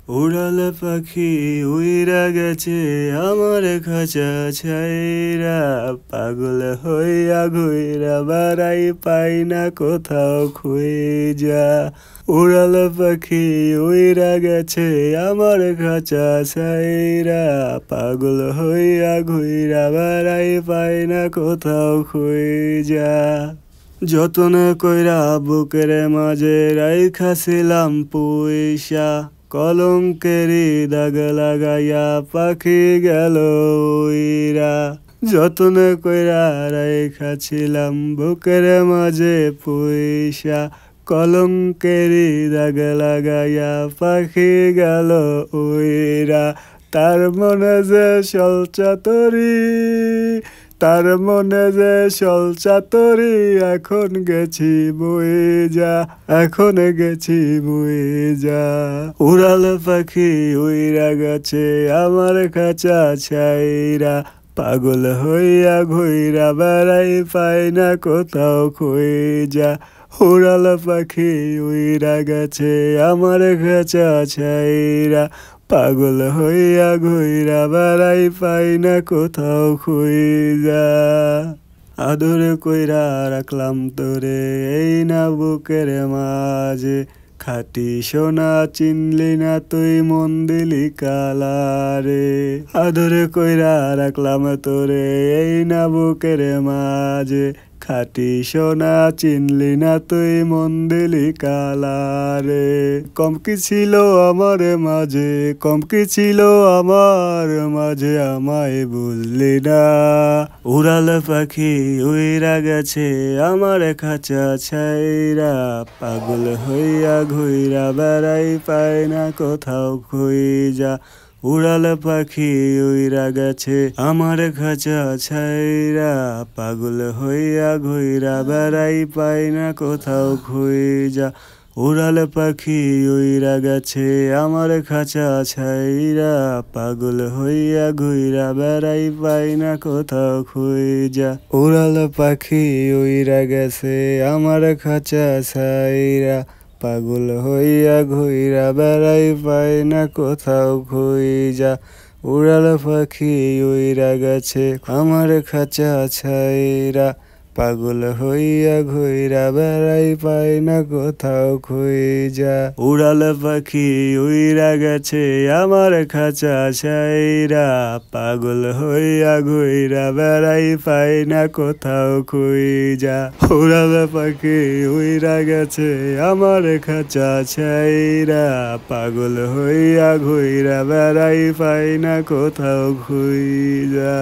উড়াল পাখি উইরা গেছে আমার খাঁচা ছাইরা, পাগল হইয়া ঘুইরা বেড়াই পাই না কোথাও খুঁজা। উড়াল পাখি উইরা গেছে আমার খাঁচা ছাইরা, পাগল হইয়া ঘুইরা বেড়াই পাই না কোথাও খুঁজা। যতন কইরা বুকের মাঝে রাইখাছিলাম পুইসা, কলঙ্কেরি দাগ লাগাইয়া পাখি গেল উইরা। যতন কইরা রাইখাছিলাম বুকের মাঝে পুইসা, কলঙ্কেরি দাগ লাগাইয়া পাখি গেল উইরা। তার মনে যে সলচাতরি, তার মনে যে সলচাতরি, এখন গেছি বয়ে যা, এখন গেছি বয়ে যা। উড়াল পাখি উইরা গেছে আমার খাঁচা ছাইরা, পাগল হইয়া ঘুইরা বেড়াই পাই না কোথাও খুঁজা। উড়াল পাখি উইরা গেছে আমার খাঁচা ছাইরা, পাগল হইয়া ঘুইরা বেড়াই পাই না কোথাও খুঁজা। আদর কইরা রাখলাম তোরে এই না বুকের মাঝে, খাটি সোনা চিনলি না তুই মন দিলি কালারে। আদর কইরা রাখলাম তোরে এই না বুকের মাঝে, খাটি সোনা চিনলি না তুই মন দিলি কালারে। কম কি ছিল আমার মাঝে, কম কি ছিল আমার মাঝে, আমায় বুঝলি না। উড়াল পাখি উইরা গেছে আমার খাঁচা ছাইরা, পাগল হইয়া ঘুইরা বেড়াই পাই না কোথাও খুঁজা। উড়াল পাখি উইরা গেছে আমার খাঁচা ছাইরা, পাগল হইয়া ঘুইরা বেড়াই পাই না কোথাও খুঁজা। উড়াল পাখি উইরা গেছে আমার খাঁচা ছাইরা, পাগল হইয়া ঘুইরা বেড়াই পাই না কোথাও খুঁজা। উড়াল পাখি উইরা গেছে আমার খাঁচা ছাইরা, পাগল হইয়া ঘুইরা বেড়াই পাই না কোথাও খুঁজা। উড়াল পাখি উইরা গেছে আমার খাঁচা ছাইরা, পাগল হইয়া ঘুইরা বেড়াই পাই না কোথাও খুঁজা। উড়াল পাখি উইরা গেছে আমার খাঁচা ছাইরা, পাগল হইয়া ঘুইরা বেড়াই পাই না কোথাও খুঁজা। উড়াল পাখি উইরা গেছে আমার খাঁচা ছাইরা, পাগল হইয়া ঘুইরা বেড়াই পাই না কোথাও খুঁজা।